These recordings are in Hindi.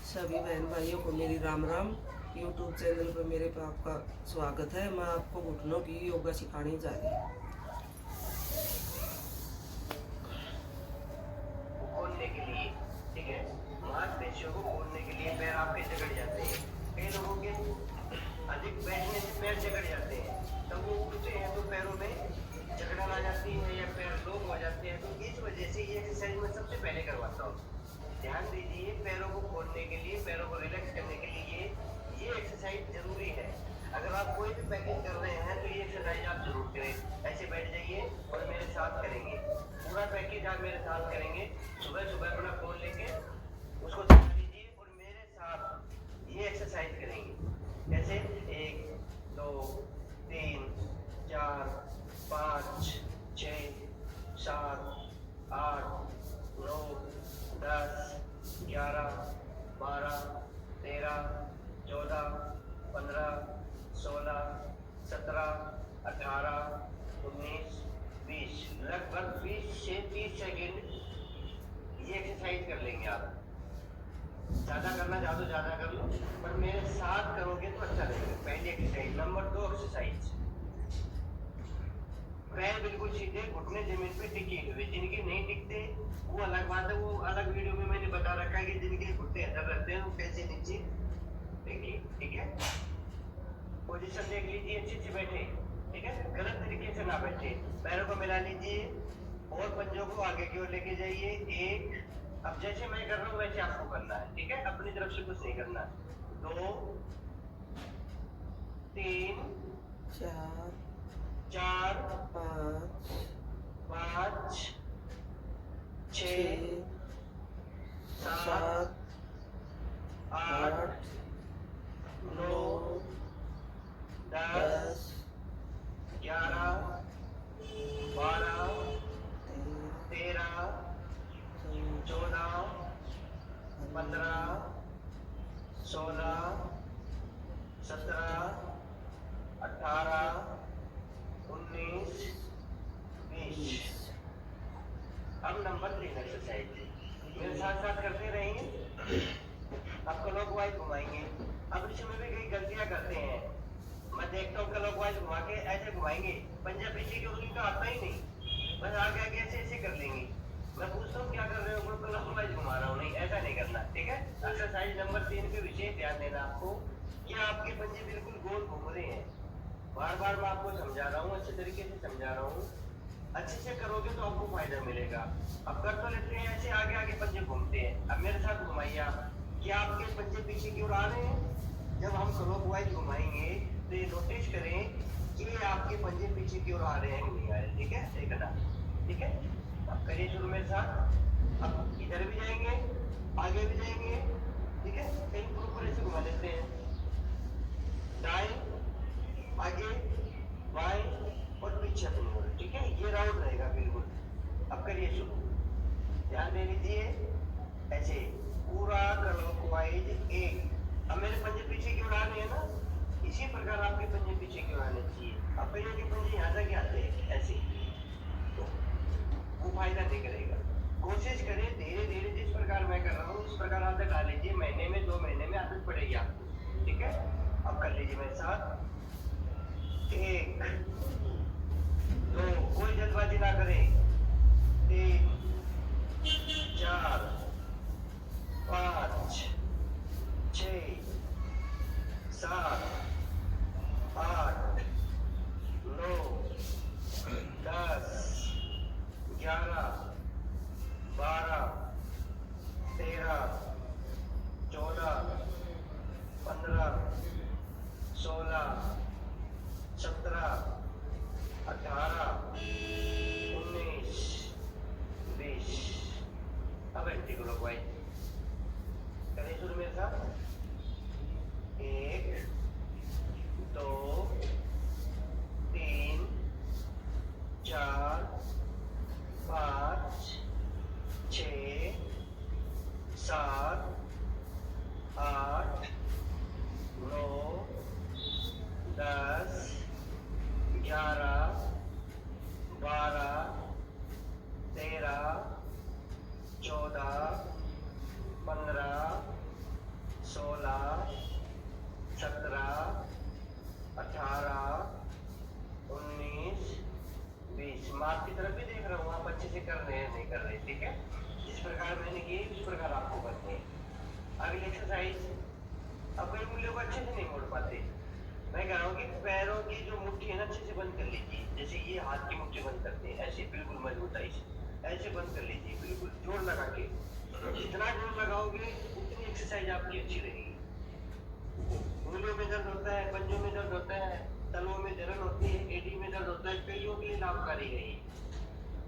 सभी बहन भाइयों को मेरी राम राम। यूट्यूब चैनल पर मेरे पे आपका स्वागत है। मैं आपको घुटनों की योगा सिखाने जा रही हूँ। खोलने के लिए, ठीक है, मांसपेशियों को खोलने के लिए पैर आपके जकड़ जाते हैं। कई लोगों के अधिक बैठने से पैर जकड़ जाते हैं, तब वो उठते हैं तो पैरों में जकड़न आ जाती है या पैर लोग हो जाते हैं। तो इस वजह से ये एक्सरसाइज मैं सबसे पहले करवाता हूँ। ध्यान दीजिए, पैरों को खोलने के लिए, पैरों को रिलैक्स करने के लिए ये एक्सरसाइज जरूरी है। अगर आप कोई भी पैकेज कर रहे हैं तो ये एक्सरसाइज आप जरूर करें। ऐसे बैठ जाइए और मेरे साथ करेंगे। पूरा पैकेज आप मेरे साथ करेंगे। सुबह सुबह अपना फोन लेके उसको चला लीजिए और मेरे साथ ये एक्सरसाइज करेंगे। जैसे 1 2 3 4 5 6 7 8 9 10 11 12 13 14 15 16 17 18 19 20, लगभग 20 से 30 सेकेंड ये एक्सरसाइज कर लेंगे आप। ज्यादा करना चाहो तो ज्यादा कर लो, पर मेरे साथ करोगे तो अच्छा रहेगा। पहली एक्सरसाइज। नंबर 2 एक्सरसाइज, पैर बिल्कुल सीधे, घुटने जमीन पे टिके हुए। जिनके नहीं टिकते वो अलग बात है, वो अलग वीडियो में मैंने बता रखा है कि जिनके घुटने अंदर रहते हैं वो कैसे नीचे देखिए, ठीक है। पोजीशन देख लीजिए, अच्छे से बैठे, ठीक है, गलत तरीके से ना बैठे। पैरों को मिला लीजिए और पंजों को आगे की ओर लेके जाइए। 1, अब जैसे मैं कर रहा हूँ वैसे आपको करना है, ठीक है, अपनी तरफ से कुछ नहीं करना। 2 3 4 4 5 5 6 6 7 7 8 8 9 9 10 10 11 12 13 14 15 16 17 18 19 20। अब नंबर 3 एक्सरसाइज मेरे साथ साथ करते रहेंगे। अब क्लॉकवाइज घुमाएंगे। अब इसमें भी कई गलतियां करते हैं। मैं देखता हूँ क्लॉकवाइज घुमा के ऐसे घुमाएंगे, पंजा पीछे की ओर उनका आता ही नहीं, बस आगे आगे ऐसे ऐसे कर लेंगे। मैं पूछता हूँ क्या कर रहे हो, क्लॉकवाइज घुमा रहा हूँ। नहीं, ऐसा नहीं करना, ठीक है। एक्सरसाइज नंबर 3 पे विशेष ध्यान देना आपको कि आपके पंजे बिल्कुल गोल घूम रहे हैं। बार बार मैं आपको समझा रहा हूँ, अच्छे तरीके से समझा रहा हूँ। अच्छे से करोगे तो आपको फायदा मिलेगा। अब कर तो लेते हैं ऐसे, आगे आगे पंजे घूमते हैं। अब मेरे साथ घुमाइए आप। क्या आपके पंजे पीछे की ओर आ रहे हैं? जब हम क्लॉकवाइज घुमाएंगे तो ये नोटिस करें कि आपके पंजे पीछे की ओर आ रहे हैं कि नहीं आ रहे, ठीक है, देखना, ठीक है। अब करिए शुरू मेरे साथ। अब इधर भी जाएंगे, आगे भी जाएंगे, ठीक है। कहीं प्रॉपर ऐसे घुमा लेते हैं, दाएं आगे बाएं और पीछे अपनी ओर, ठीक है। ये राउंड रहेगा बिल्कुल। अब करिए शुरू, ध्यान दे लीजिए। ऐसे पूरा क्लॉकवाइज 1। अब मेरे पंजे पीछे की ओर आ रहे हैं ना, इसी प्रकार आपके पंजे पीछे की ओर आने चाहिए। अब कईयों के पंजे यहाँ तक आते हैं ऐसे, तो वो फायदा नहीं करेगा। कोशिश करें धीरे धीरे, जिस प्रकार मैं कर रहा हूँ उस प्रकार आदत डाल लीजिए। महीने में 2 महीने में आदत पड़ेगी आपको, ठीक है। अब कर लीजिए मेरे साथ। 1 2, कोई जल्दबाजी ना करें। 3 4 5 6 7 8 9 10 11 12 13 14 15 16 17 18 19 20। अब एंटी क्लॉकवाइज करें शुरू मेरे साथ। 1 2 3 4 5 6 7 8 9 10 11 12 13 14 15 कर रहे हैं नहीं कर रहे, ठीक है। जिस प्रकार मैंने किए उस प्रकार आपको करनी है। अगली एक्सरसाइज, अब कई उंगलियों को अच्छे से नहीं मोड़ पाते, मैं कह रहा हूँ कि पैरों की जो मुट्ठी है ना अच्छे से बंद कर लीजिए। जैसे ये हाथ की मुट्ठी बंद करते हैं ऐसे, बिल्कुल मजबूताई से ऐसे बंद कर लीजिए, बिल्कुल जोर लगा के। जितना जोर लगाओगे उतनी एक्सरसाइज आपकी अच्छी रहेगी। उंगलियों में दर्द होता है, पंजों में दर्द होता है, तलवों में जलन होती है, एडी में दर्द होता है, कईयों के लिए लाभकारी है ये,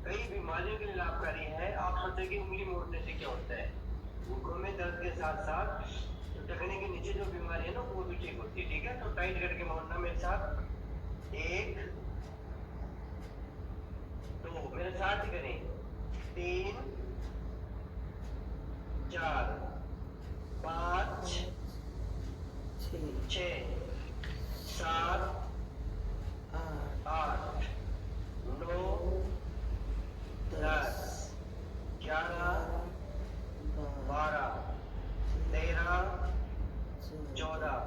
कई बीमारियों के लिए लाभकारी है। आप सोचते कि उंगली मोड़ने से क्या होता है, घुटनों में दर्द के साथ साथ टखने के नीचे जो बीमारी है ना वो भी ठीक होती है, ठीक है। तो टाइट करके मोड़ना मेरे साथ, 1 2 मेरे साथ ही करें, 3 4 5 6 7 8 9 10 11 12 13 14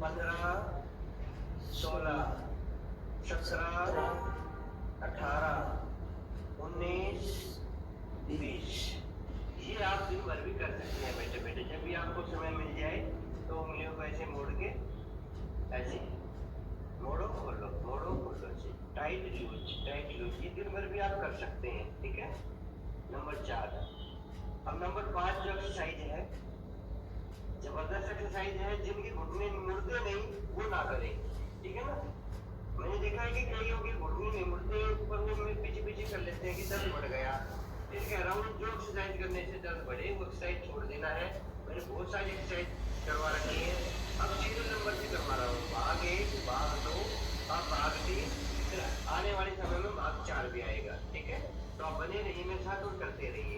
15 16 17 18 19 20। ये आप दिन भर भी कर सकते हैं बैठे बैठे, जब भी आपको समय मिल जाए तो उंगलियों को ऐसे मोड़ के ऐसे मोड़ो खोलो, मोड़ो खोलो, ऐसे टाइट लूज, ये दिन भर भी आप कर सकते हैं, ठीक है। नंबर 4। अब नंबर 5 जो एक्सरसाइज है, जबरदस्त एक्सरसाइज है, जिनके घुटने मुड़ते नहीं वो ना करें, ठीक है ना। मैंने देखा है कि कईयों के घुटने नहीं मुड़ते, पर वो पीछे पीछे कर लेते हैं कि दर्द बढ़ गया। फिर कह रहा हूँ जो एक्सरसाइज करने से दर्द बढ़े वो एक्सरसाइज छोड़ देना है। मैंने बहुत सारी एक्सरसाइज करवा रखी है, अब सीरियल नंबर से करवा रहा हूँ। भाग 1, भाग 2, अब भाग 3, फिर आने वाले समय में भाग 4 भी आएगा, ठीक है। तो आप बने रहिए मेरे साथ और करते रहिए।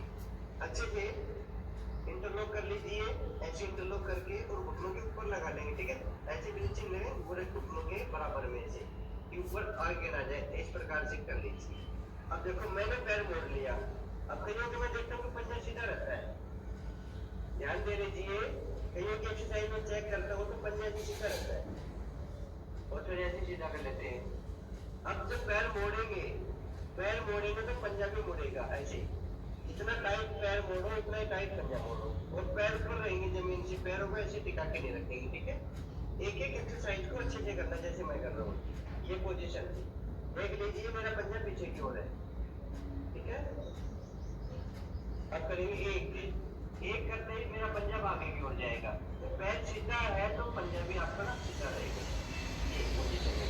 अच्छे से इंटरलॉक कर लीजिए, ऐसे इंटरलॉक करके और घुटनों के ऊपर लगा लेंगे, ठीक है। ऐसे बिल्कुल लेंगे पूरे घुटनों के बराबर में से कि ऊपर आगे ना जाए, इस प्रकार से कर लीजिए। अब देखो मैंने पैर मोड़ लिया, अब कईयों को मैं देखता हूँ कि पंजा सीधा रहता है, ध्यान दे लीजिए। कईयों की एक्सरसाइज में चेक करता हूँ तो पंजा सीधा रहता है और फिर ऐसे सीधा कर लेते हैं। अब जब पैर मोड़ेंगे तो पंजा भी मुड़ेगा ऐसे, जितना टाइट पैर मोड़ो उतना ही टाइट पंजा मोड़ो, और पैर ऊपर रहेंगे जमीन से, पैरों को ऐसे टिका के नहीं रखेंगे, ठीक है। एक एक एक्सरसाइज को अच्छे से करना जैसे मैं कर रहा हूँ। ये पोजीशन देख लीजिए, मेरा पंजा पीछे की ओर है, ठीक है। अब करेंगे एक करते ही मेरा पंजा आगे की ओर जाएगा, तो पैर सीधा है तो पंजा भी आपका ना सीधा रहेगा, ये पोजीशन है,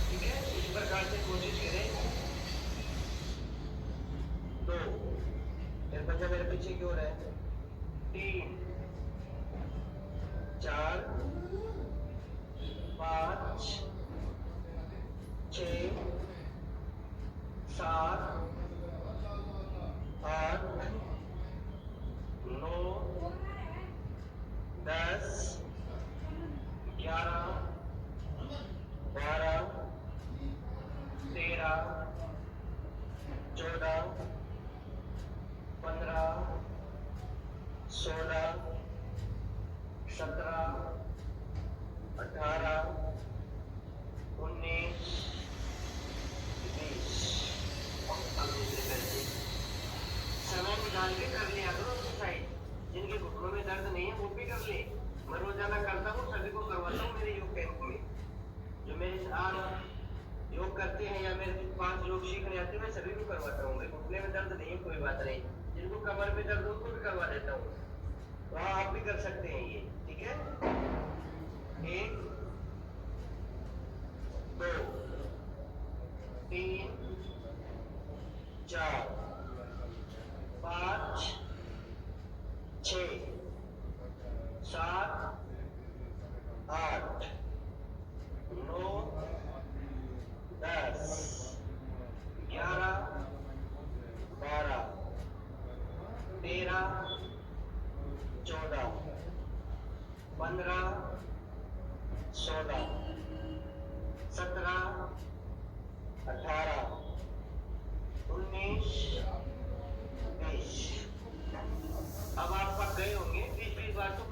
ठीक है। इस प्रकार से कोशिश करें। 2 फिर पंजा मेरे पीछे की ओर है, 3 4 5 6 7 8 9 10 11 12 13 14 15 16 17 18 19 20। अब दूसरे पैर से समय निकाल के कर लिया करो एक्सरसाइज, जिनके घुटनों में दर्द नहीं है वो भी कर ले। मैं रोजाना करता हूँ, सभी को करवाता हूँ मेरे योग कैंप में। जो मेरे साथ योग करते हैं या मेरे 5 लोग सीखने आते हैं, मैं सभी को करवाता हूँ। मेरे घुटने में दर्द नहीं है कोई बात नहीं, जिनको कमर में दर्द उनको भी करवा देता हूँ, तो आप भी कर सकते हैं ये, ठीक है। 1 2 3 4 5 6 7 8 9 10 11 12 13 14 15 16 17 18 19 20। अब आप पक गए होंगे, 20 बार तो